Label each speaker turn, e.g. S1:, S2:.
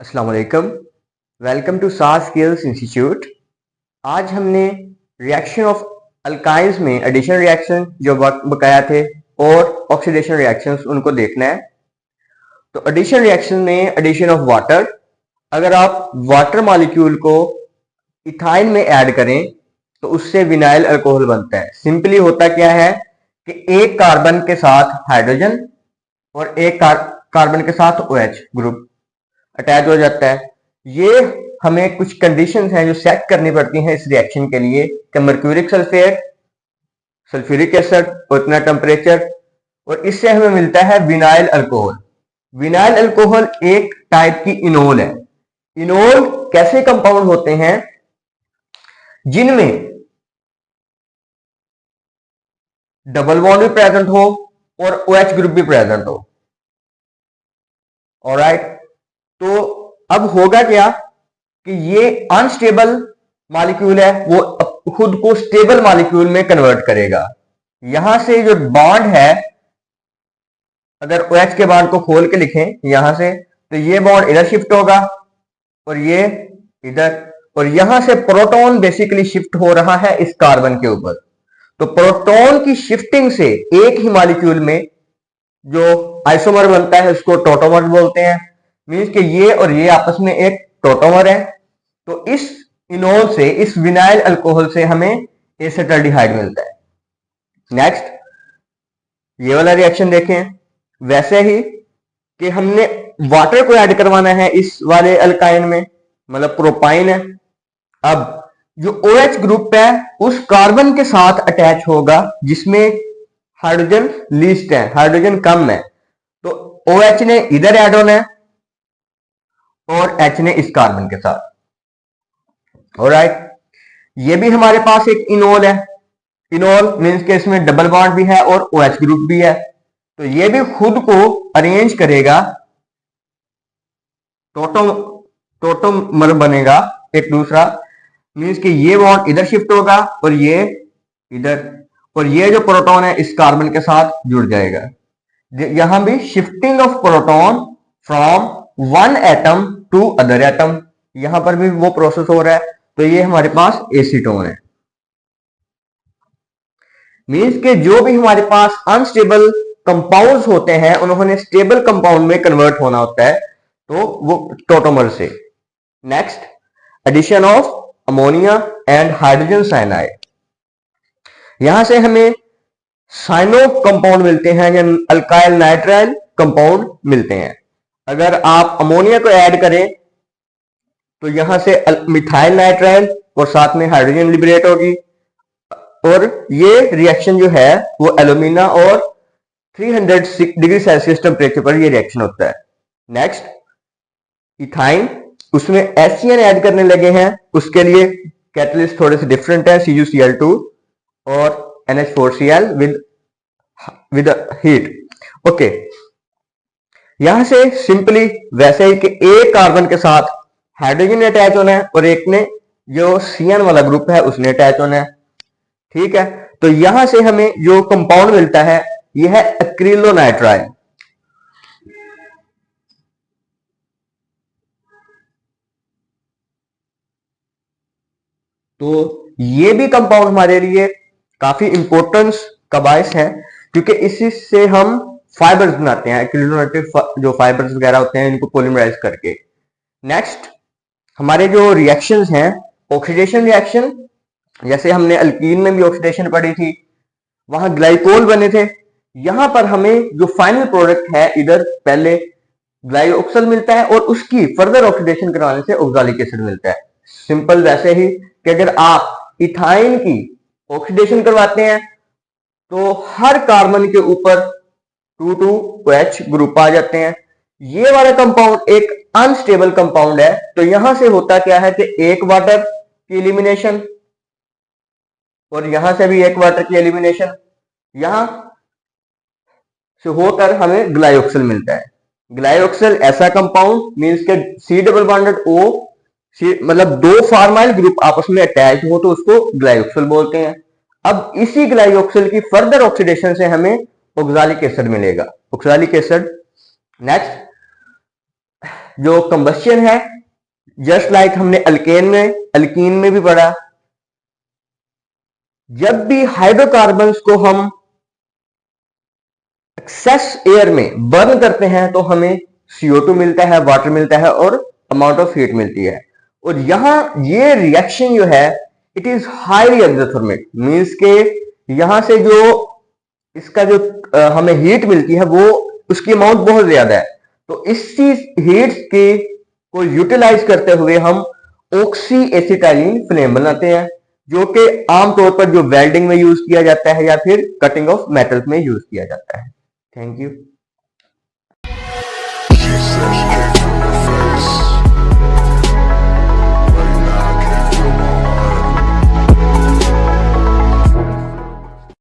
S1: अस्सलाम वालेकुम। Welcome to सार स्किल्स इंस्टीट्यूट। आज हमने रिएक्शन ऑफ अल्काइंस में एडिशन रिएक्शन जो बकाया थे और ऑक्सीडेशन रिएक्शंस उनको देखना है। तो एडिशन रिएक्शन में एडिशन ऑफ वाटर, अगर आप वाटर मॉलिक्यूल को इथाइन में ऐड करें तो उससे विनाइल अल्कोहल बनता है। सिंपली होता क्या है कि एक कार्बन के साथ हाइड्रोजन और एक कार्बन के साथ OH ग्रुप अटैच हो जाता है। ये हमें कुछ कंडीशंस हैं जो सेट करनी पड़ती हैं इस रिएक्शन के लिए कि मर्क्यूरिक सल्फेट, सल्फ्यूरिक एसिड और इतना टेम्परेचर, और इससे हमें मिलता है विनाइल अल्कोहल। विनाइल अल्कोहल एक टाइप की इनोल है। इनोल कैसे कंपाउंड होते हैं? जिनमें डबल बॉन्ड भी प्रेजेंट हो और OH ग्रुप भी प्रेजेंट हो। ऑलराइट, तो अब होगा क्या कि ये अनस्टेबल मॉलिक्यूल है, वो खुद को स्टेबल मॉलिक्यूल में कन्वर्ट करेगा। यहां से जो बॉन्ड है, अगर OH के बॉन्ड को खोल के लिखें यहां से, तो ये बॉन्ड इधर शिफ्ट होगा और ये इधर, और यहां से प्रोटॉन बेसिकली शिफ्ट हो रहा है इस कार्बन के ऊपर। तो प्रोटॉन की शिफ्टिंग से एक ही मॉलिक्यूल में जो आइसोमर बनता है उसको टोटोमर बोलते हैं। मींस कि ये और ये आपस में एक टोटोमर है। तो इस इनोल से, इस विनाइल अल्कोहल से हमें एसिटाल्डिहाइड मिलता है। नेक्स्ट, ये वाला रिएक्शन देखें। वैसे ही कि हमने वाटर को ऐड करवाना है इस वाले अल्काइन में, मतलब प्रोपाइन है। अब जो OH ग्रुप है उस कार्बन के साथ अटैच होगा जिसमें हाइड्रोजन लीस्ट है, हाइड्रोजन कम है। तो OH ने इधर ऐड होना है और H ने इस कार्बन के साथ। ऑलराइट, ये भी हमारे पास एक इनोल है। इनोल मीन्स के इसमें डबल बॉन्ड भी है और OH ग्रुप भी है। तो ये भी खुद को अरेंज करेगा, टोटोमर बनेगा एक दूसरा। मीन्स कि ये बॉन्ड इधर शिफ्ट होगा और ये इधर, और ये जो प्रोटॉन है इस कार्बन के साथ जुड़ जाएगा। यहां भी shifting of proton from one atom to other atom, यहां पर भी वो प्रोसेस हो रहा है। तो ये हमारे पास एसीटोन है। मीन्स के जो भी हमारे पास अनस्टेबल कंपाउंड्स होते हैं उन्होंने स्टेबल कंपाउंड में कन्वर्ट होना होता है, तो वो टोटोमर से। Next, addition of ammonia and hydrogen cyanide. यहां से हमें साइनो कंपाउंड मिलते हैं या अल्काइल नाइट्राइल कंपाउंड मिलते हैं। अगर आप अमोनिया को ऐड करें तो यहां से मिथाइल नाइट्राइल और साथ में हाइड्रोजन लिबरेट होगी, और ये रिएक्शन जो है वो एल्यूमिना और 300 डिग्री सेल्सियस टेम्परेचर पर ये रिएक्शन होता है। नेक्स्ट, इथाइन, उसमें HCN ऐड करने लगे हैं। उसके लिए कैटलिस्ट थोड़े से डिफरेंट है, CuCl2 और NH4Cl विद हीट। ओके, यहां से सिंपली वैसे ही कि एक कार्बन के साथ हाइड्रोजन ने अटैच होना है और एक ने जो CN वाला ग्रुप है उसने अटैच होना है। ठीक है, तो यहां से हमें जो कंपाउंड मिलता है यह है एक्रिलोनाइट्राइल। तो ये भी कंपाउंड हमारे लिए काफी इंपॉर्टेंस का बायस है, क्योंकि इसी से हम फाइबर्स बनाते हैं, एक्रिलोनाइट्राइल जो फाइबर्स वगैरह होते हैं इनको पॉलीमराइज करके। नेक्स्ट, हमारे जो रिएक्शंस हैं, ऑक्सीडेशन रिएक्शन, जैसे हमने अल्कीन में भी ऑक्सीडेशन पढ़ी थी, वहां ग्लाइकोल बने थे। यहां पर हमें जो फाइनल प्रोडक्ट है, इधर पहले ग्लाइकोक्सल मिलता है और उसकी फर्दर ऑक्सीडेशन करवाने से ऑक्सालिक एसिड मिलता है। सिंपल वैसे ही कि अगर आप इथाइन की ऑक्सीडेशन करवाते हैं तो हर कार्बन के ऊपर 2,2OH ग्रुप आ जाते हैं। ये वाला कंपाउंड एक अनस्टेबल कंपाउंड है। तो यहां से होता क्या है कि एक वाटर की एलिमिनेशन और यहां से भी एक वाटर की एलिमिनेशन, यहां से होकर हमें ग्लाइकोक्सल मिलता है। ग्लाइकोक्सल ऐसा कंपाउंड मींस के C डबल बॉन्डेड O, मतलब दो फार्माइल ग्रुप आपस में अटैच हो तो उसको ग्लाइकोक्सल बोलते हैं। अब इसी ग्लाइकोक्सल की फर्दर ऑक्सीडेशन से हमें ऑक्सालिक एसिड मिलेगा, ऑक्सालिक एसिड। नेक्स्ट, जो कंबस्शन है, जस्ट लाइक हमने अल्कीन में भी पढ़ा, जब भी हाइड्रोकार्बन्स को हम एक्सेस एयर में बर्न करते हैं तो हमें CO2 मिलता है, वाटर मिलता है और अमाउंट ऑफ हीट मिलती है। और यहां ये रिएक्शन जो है it is highly exothermic, means के यहां से जो इसका जो हमें हीट मिलती है वो उसकी अमाउंट बहुत ज्यादा है। तो इसी हीट के को यूटिलाइज करते हुए हम ऑक्सी एसिटाइलिन फ्लेम बनाते हैं, जो कि आमतौर पर जो वेल्डिंग में यूज किया जाता है या फिर कटिंग ऑफ मेटल्स में यूज किया जाता है। Thank you.